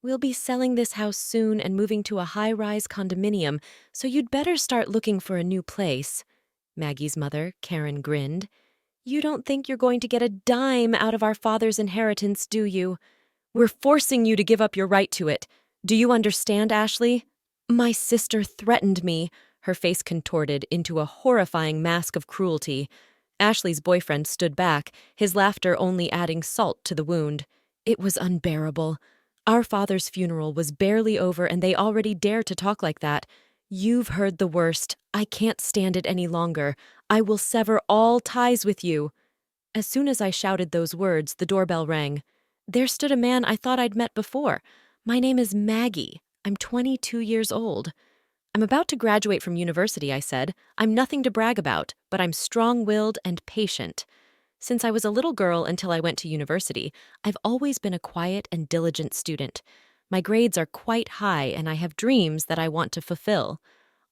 We'll be selling this house soon and moving to a high-rise condominium, so you'd better start looking for a new place. Maggie's mother, Karen, grinned. You don't think you're going to get a dime out of our father's inheritance, do you? We're forcing you to give up your right to it. Do you understand, Ashley? My sister threatened me, her face contorted into a horrifying mask of cruelty. Ashley's boyfriend stood back, his laughter only adding salt to the wound. It was unbearable. Our father's funeral was barely over and they already dare to talk like that. You've heard the worst. I can't stand it any longer. I will sever all ties with you. As soon as I shouted those words, the doorbell rang. There stood a man I thought I'd met before. My name is Maggie. I'm 22 years old. I'm about to graduate from university, I said. I'm nothing to brag about, but I'm strong-willed and patient. Since I was a little girl until I went to university, I've always been a quiet and diligent student. My grades are quite high and I have dreams that I want to fulfill.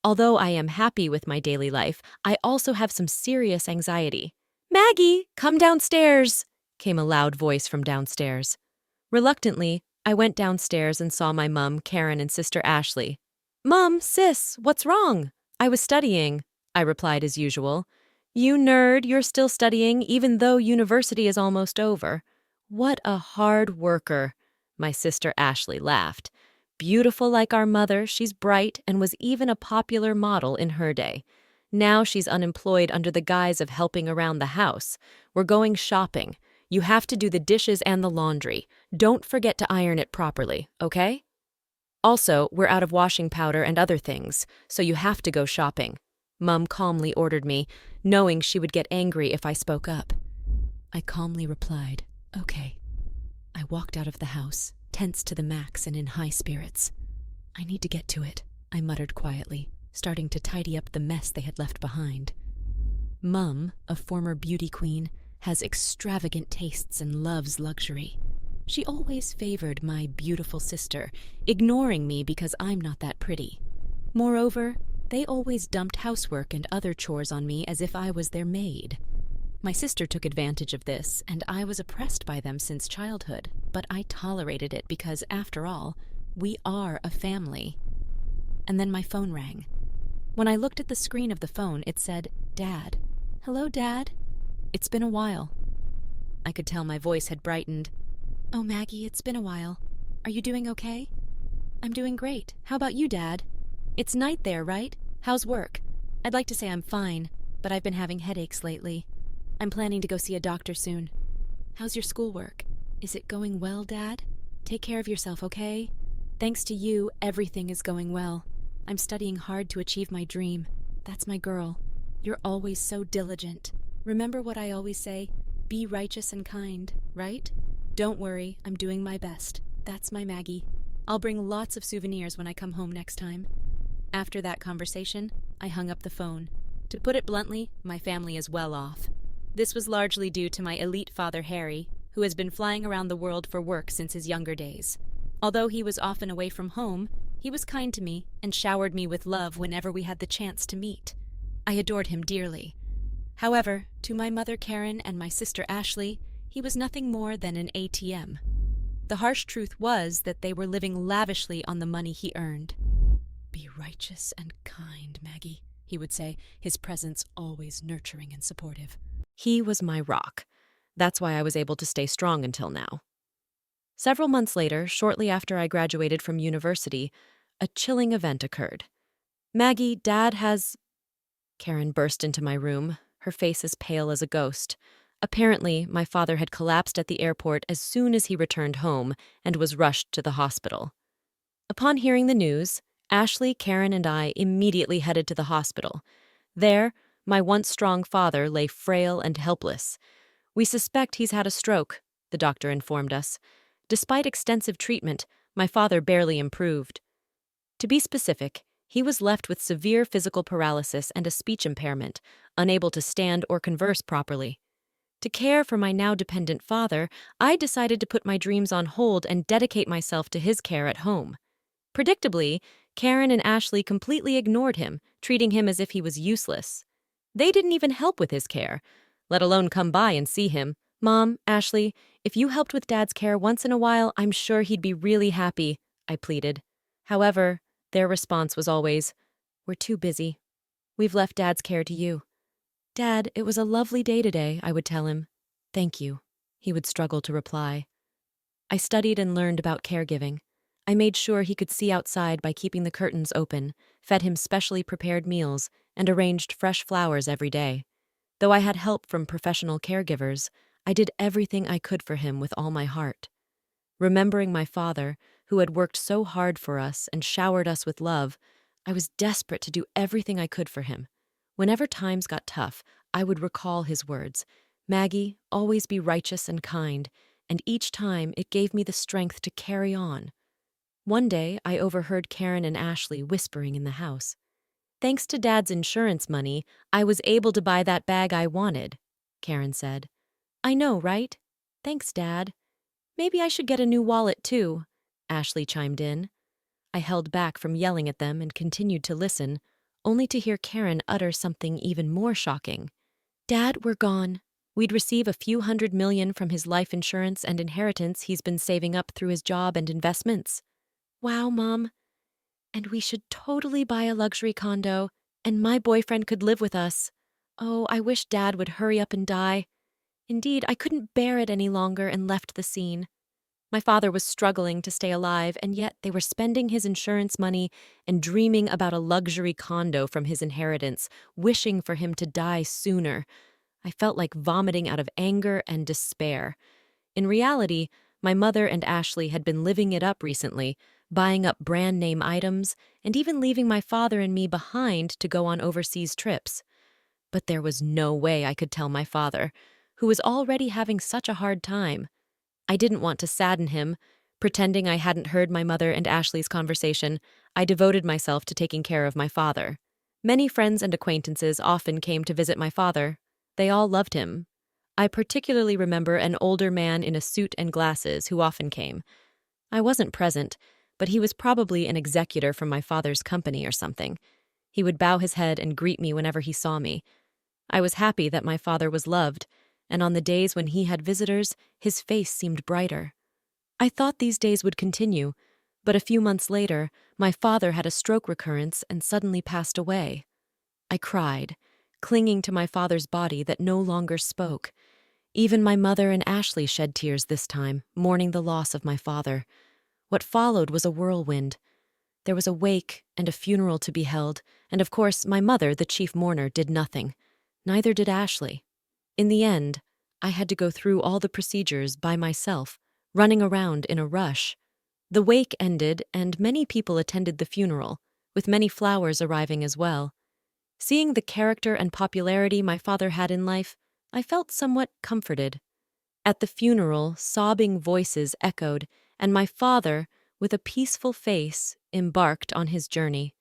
Although I am happy with my daily life, I also have some serious anxiety. Maggie, come downstairs, came a loud voice from downstairs. Reluctantly, I went downstairs and saw my mum, Karen, and sister Ashley. Mum, sis, what's wrong? I was studying, I replied as usual. You nerd, you're still studying even though university is almost over. What a hard worker, my sister Ashley laughed. Beautiful like our mother, she's bright and was even a popular model in her day. Now she's unemployed under the guise of helping around the house. We're going shopping. You have to do the dishes and the laundry. Don't forget to iron it properly, okay? Also, we're out of washing powder and other things, so you have to go shopping. Mum calmly ordered me, knowing she would get angry if I spoke up. I calmly replied, okay. I walked out of the house, tense to the max and in high spirits. I need to get to it, I muttered quietly, starting to tidy up the mess they had left behind. Mum, a former beauty queen, has extravagant tastes and loves luxury. She always favored my beautiful sister, ignoring me because I'm not that pretty. Moreover, they always dumped housework and other chores on me as if I was their maid. My sister took advantage of this, and I was oppressed by them since childhood, but I tolerated it because, after all, we are a family. And then my phone rang. When I looked at the screen of the phone, it said, Dad. Hello, Dad. It's been a while. I could tell my voice had brightened. Oh, Maggie, it's been a while. Are you doing okay? I'm doing great. How about you, Dad? It's night there, right? How's work? I'd like to say I'm fine, but I've been having headaches lately. I'm planning to go see a doctor soon. How's your schoolwork? Is it going well, Dad? Take care of yourself, okay? Thanks to you, everything is going well. I'm studying hard to achieve my dream. That's my girl. You're always so diligent. Remember what I always say? Be righteous and kind, right? Don't worry, I'm doing my best. That's my Maggie. I'll bring lots of souvenirs when I come home next time. After that conversation, I hung up the phone. To put it bluntly, my family is well off. This was largely due to my elite father, Harry, who has been flying around the world for work since his younger days. Although he was often away from home, he was kind to me and showered me with love whenever we had the chance to meet. I adored him dearly. However, to my mother Karen and my sister Ashley, he was nothing more than an ATM. The harsh truth was that they were living lavishly on the money he earned. Be righteous and kind, Maggie, he would say, his presence always nurturing and supportive. He was my rock. That's why I was able to stay strong until now. Several months later, shortly after I graduated from university, a chilling event occurred. Maggie, Dad has... Karen burst into my room, her face as pale as a ghost. Apparently, my father had collapsed at the airport as soon as he returned home and was rushed to the hospital. Upon hearing the news, Ashley, Karen, and I immediately headed to the hospital. There, my once strong father lay frail and helpless. We suspect he's had a stroke, the doctor informed us. Despite extensive treatment, my father barely improved. To be specific, he was left with severe physical paralysis and a speech impairment, unable to stand or converse properly. To care for my now dependent father, I decided to put my dreams on hold and dedicate myself to his care at home. Predictably, Karen and Ashley completely ignored him, treating him as if he was useless. They didn't even help with his care, let alone come by and see him, Mom, Ashley, if you helped with Dad's care once in a while, I'm sure he'd be really happy, I pleaded. However, their response was always, "We're too busy. We've left Dad's care to you." "Dad, it was a lovely day today," I would tell him. "Thank you," he would struggle to reply. I studied and learned about caregiving. I made sure he could see outside by keeping the curtains open, fed him specially prepared meals, and arranged fresh flowers every day. Though I had help from professional caregivers, I did everything I could for him with all my heart. Remembering my father, who had worked so hard for us and showered us with love, I was desperate to do everything I could for him. Whenever times got tough, I would recall his words, "Maggie, always be righteous and kind," and each time it gave me the strength to carry on. One day, I overheard Karen and Ashley whispering in the house. "Thanks to Dad's insurance money, I was able to buy that bag I wanted," Karen said. "I know, right? Thanks, Dad. Maybe I should get a new wallet, too," Ashley chimed in. I held back from yelling at them and continued to listen, only to hear Karen utter something even more shocking. "Dad, we're gone. We'd receive a few $100 million from his life insurance and inheritance he's been saving up through his job and investments." "Wow, Mom. And we should totally buy a luxury condo, and my boyfriend could live with us. Oh, I wish Dad would hurry up and die. Indeed, I couldn't bear it any longer and left the scene." My father was struggling to stay alive, and yet they were spending his insurance money and dreaming about a luxury condo from his inheritance, wishing for him to die sooner. I felt like vomiting out of anger and despair. In reality, my mother and Ashley had been living it up recently, buying up brand-name items, and even leaving my father and me behind to go on overseas trips. But there was no way I could tell my father, who was already having such a hard time. I didn't want to sadden him. Pretending I hadn't heard my mother and Ashley's conversation, I devoted myself to taking care of my father. Many friends and acquaintances often came to visit my father. They all loved him. I particularly remember an older man in a suit and glasses who often came. I wasn't present, but he was probably an executor from my father's company or something. He would bow his head and greet me whenever he saw me. I was happy that my father was loved, and on the days when he had visitors, his face seemed brighter. I thought these days would continue, but a few months later, my father had a stroke recurrence and suddenly passed away. I cried, clinging to my father's body that no longer spoke. Even my mother and Ashley shed tears this time, mourning the loss of my father. What followed was a whirlwind. There was a wake and a funeral to be held, and of course my mother, the chief mourner, did nothing. Neither did Ashley. In the end, I had to go through all the procedures by myself, running around in a rush. The wake ended, and many people attended the funeral, with many flowers arriving as well. Seeing the character and popularity my father had in life, I felt somewhat comforted. At the funeral, sobbing voices echoed, and my father, with a peaceful face, embarked on his journey.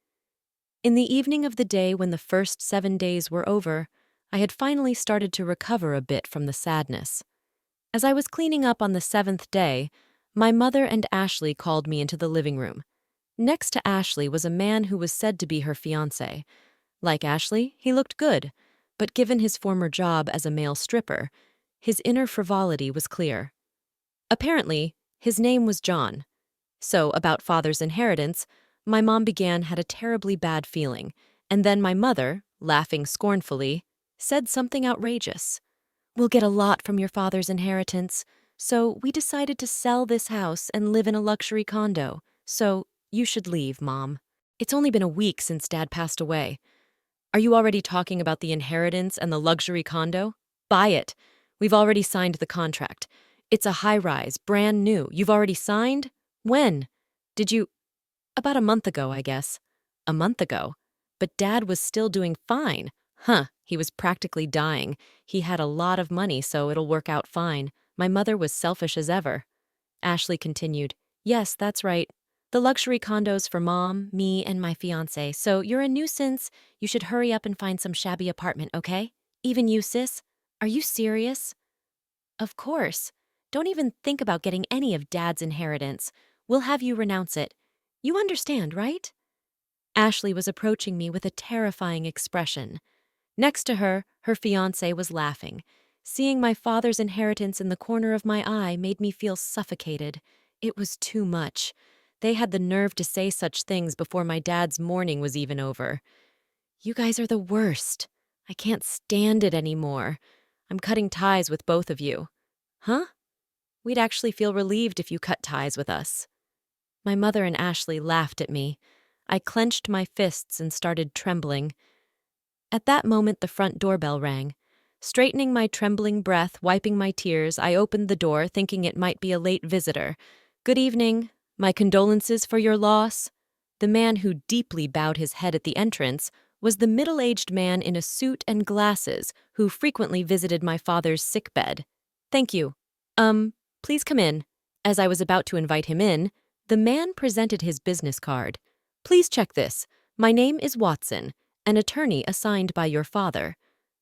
In the evening of the day when the first 7 days were over, I had finally started to recover a bit from the sadness. As I was cleaning up on the 7th day, my mother and Ashley called me into the living room. Next to Ashley was a man who was said to be her fiancé. Like Ashley, he looked good, but given his former job as a male stripper, his inner frivolity was clear. Apparently, his name was John. So, about father's inheritance, my mom had a terribly bad feeling, and then my mother, laughing scornfully, said something outrageous. "We'll get a lot from your father's inheritance, so we decided to sell this house and live in a luxury condo, so you should leave, Mom. It's only been a week since Dad passed away. Are you already talking about the inheritance and the luxury condo? Buy it. We've already signed the contract. It's a high-rise, brand new. You've already signed? When? Did you? About a month ago, I guess." A month ago? But Dad was still doing fine. He was practically dying. He had a lot of money, so it'll work out fine. My mother was selfish as ever. Ashley continued, "Yes, that's right. The luxury condo's for Mom, me, and my fiancé, so you're a nuisance. You should hurry up and find some shabby apartment, okay? Even you, sis? Are you serious?" "Of course. Don't even think about getting any of Dad's inheritance. We'll have you renounce it. You understand, right?" Ashley was approaching me with a terrifying expression. Next to her, her fiancé was laughing. Seeing my father's inheritance in the corner of my eye made me feel suffocated. It was too much. They had the nerve to say such things before my dad's mourning was even over. You guys are the worst. I can't stand it anymore. I'm cutting ties with both of you. Huh? We'd actually feel relieved if you cut ties with us. My mother and Ashley laughed at me. I clenched my fists and started trembling. At that moment, the front doorbell rang. Straightening my trembling breath, wiping my tears, I opened the door, thinking it might be a late visitor. Good evening. My condolences for your loss. The man who deeply bowed his head at the entrance was the middle-aged man in a suit and glasses who frequently visited my father's sickbed. Thank you. Please come in. As I was about to invite him in, the man presented his business card. Please check this. My name is Watson, an attorney assigned by your father.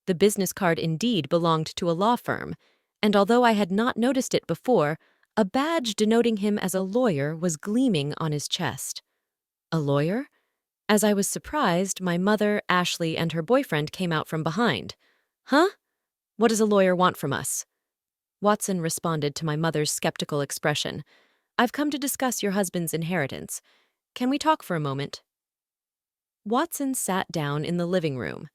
The business card indeed belonged to a law firm, and although I had not noticed it before, a badge denoting him as a lawyer was gleaming on his chest. A lawyer? As I was surprised, my mother, Ashley, and her boyfriend came out from behind. Huh? What does a lawyer want from us? Watson responded to my mother's skeptical expression. I've come to discuss your husband's inheritance. Can we talk for a moment? Watson sat down in the living room.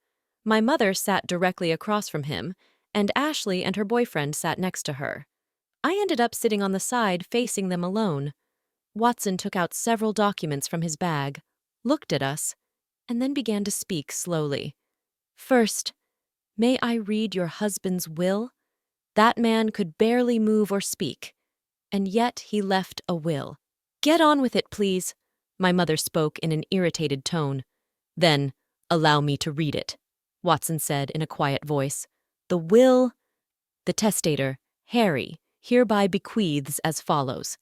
My mother sat directly across from him, and Ashley and her boyfriend sat next to her. I ended up sitting on the side facing them alone. Watson took out several documents from his bag, looked at us, and then began to speak slowly. First, may I read your husband's will? That man could barely move or speak, and yet he left a will. Get on with it, please, my mother spoke in an irritated tone. Then, allow me to read it, Watson said in a quiet voice. The will, the testator, Harry, hereby bequeaths as follows.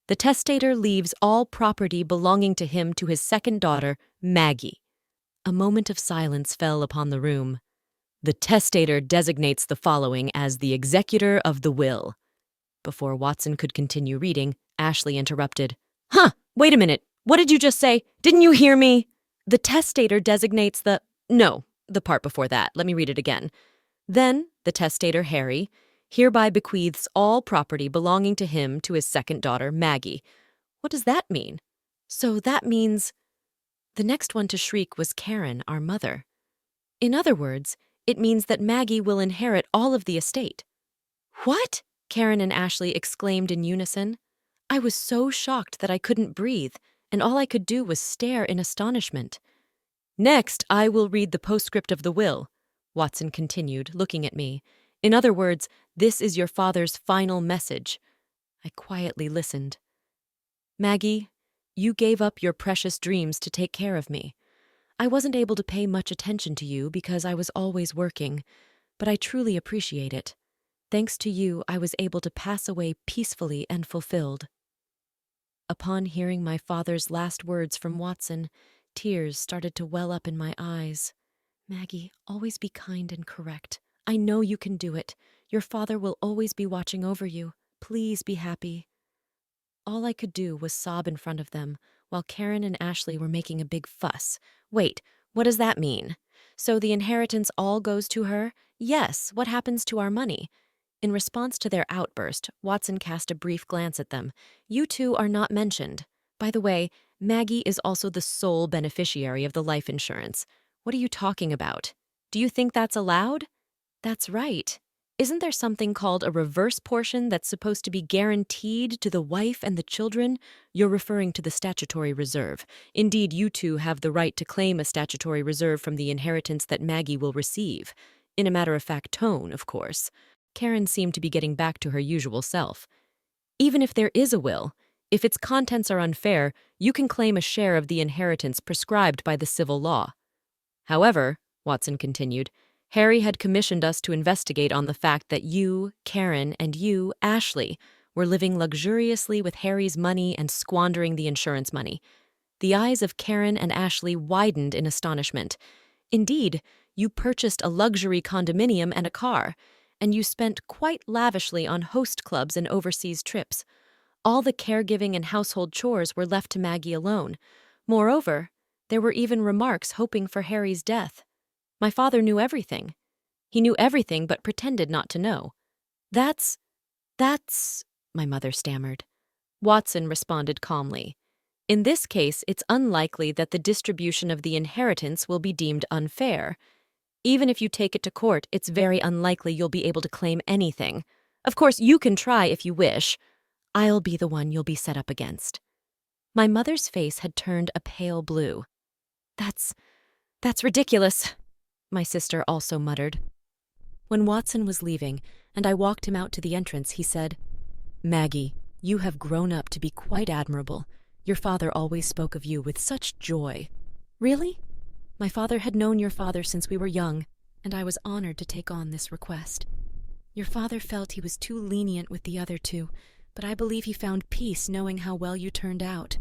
The testator leaves all property belonging to him to his second daughter, Maggie. A moment of silence fell upon the room. The testator designates the following as the executor of the will. Before Watson could continue reading, Ashley interrupted. Wait a minute. What did you just say? Didn't you hear me? The testator designates the... No, the part before that. Let me read it again. Then, the testator, Harry, hereby bequeaths all property belonging to him to his second daughter, Maggie. What does that mean? So that means... The next one to shriek was Karen, our mother. In other words, it means that Maggie will inherit all of the estate. What? Karen and Ashley exclaimed in unison. I was so shocked that I couldn't breathe, and all I could do was stare in astonishment. Next, I will read the postscript of the will, Watson continued, looking at me. In other words, this is your father's final message. I quietly listened. Maggie, you gave up your precious dreams to take care of me. I wasn't able to pay much attention to you because I was always working, but I truly appreciate it. Thanks to you, I was able to pass away peacefully and fulfilled. Upon hearing my father's last words from Watson, tears started to well up in my eyes. Maggie, always be kind and correct. I know you can do it. Your father will always be watching over you. Please be happy. All I could do was sob in front of them, while Karen and Ashley were making a big fuss. Wait, what does that mean? So the inheritance all goes to her? Yes, what happens to our money? In response to their outburst, Watson cast a brief glance at them. You two are not mentioned. By the way, Maggie is also the sole beneficiary of the life insurance. What are you talking about? Do you think that's allowed? That's right. Isn't there something called a reverse portion that's supposed to be guaranteed to the wife and the children? You're referring to the statutory reserve. Indeed, you two have the right to claim a statutory reserve from the inheritance that Maggie will receive. In a matter-of-fact tone, of course. Karen seemed to be getting back to her usual self. Even if there is a will, if its contents are unfair, you can claim a share of the inheritance prescribed by the civil law. However, Watson continued, Harry had commissioned us to investigate on the fact that you, Karen, and you, Ashley, were living luxuriously with Harry's money and squandering the insurance money. The eyes of Karen and Ashley widened in astonishment. Indeed, you purchased a luxury condominium and a car, and you spent quite lavishly on host clubs and overseas trips. All the caregiving and household chores were left to Maggie alone. Moreover, there were even remarks hoping for Harry's death. My father knew everything. He knew everything but pretended not to know. That's, my mother stammered. Watson responded calmly. In this case, it's unlikely that the distribution of the inheritance will be deemed unfair. Even if you take it to court, it's very unlikely you'll be able to claim anything. Of course, you can try if you wish. I'll be the one you'll be set up against. My mother's face had turned a pale blue. That's ridiculous, my sister also muttered. When Watson was leaving, and I walked him out to the entrance, he said, "Maggie, you have grown up to be quite admirable. Your father always spoke of you with such joy." "Really? My father had known your father since we were young, and I was honored to take on this request. Your father felt he was too lenient with the other two, but I believe he found peace knowing how well you turned out."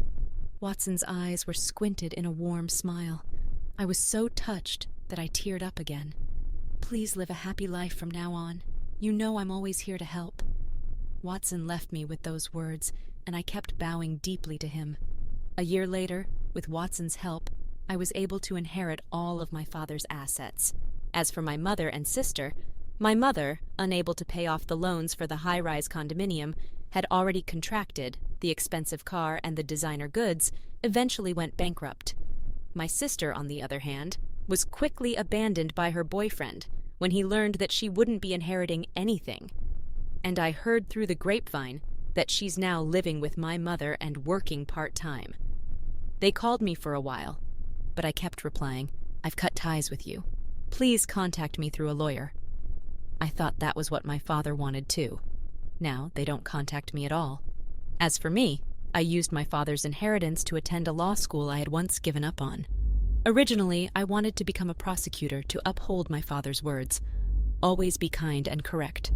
Watson's eyes were squinted in a warm smile. I was so touched that I teared up again. "Please live a happy life from now on. You know I'm always here to help." Watson left me with those words, and I kept bowing deeply to him. A year later, with Watson's help, I was able to inherit all of my father's assets. As for my mother and sister, my mother, unable to pay off the loans for the high-rise condominium, had already contracted, the expensive car and the designer goods eventually went bankrupt. My sister, on the other hand, was quickly abandoned by her boyfriend when he learned that she wouldn't be inheriting anything. And I heard through the grapevine that she's now living with my mother and working part-time. They called me for a while, but I kept replying, "I've cut ties with you. Please contact me through a lawyer." I thought that was what my father wanted too. Now they don't contact me at all. As for me, I used my father's inheritance to attend a law school I had once given up on. Originally, I wanted to become a prosecutor to uphold my father's words. Always be kind and correct.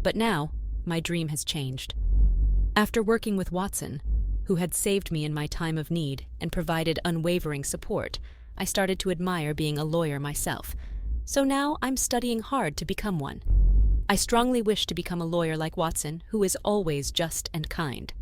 But now, my dream has changed. After working with Watson, who had saved me in my time of need and provided unwavering support, I started to admire being a lawyer myself. So now I'm studying hard to become one. I strongly wish to become a lawyer like Watson, who is always just and kind.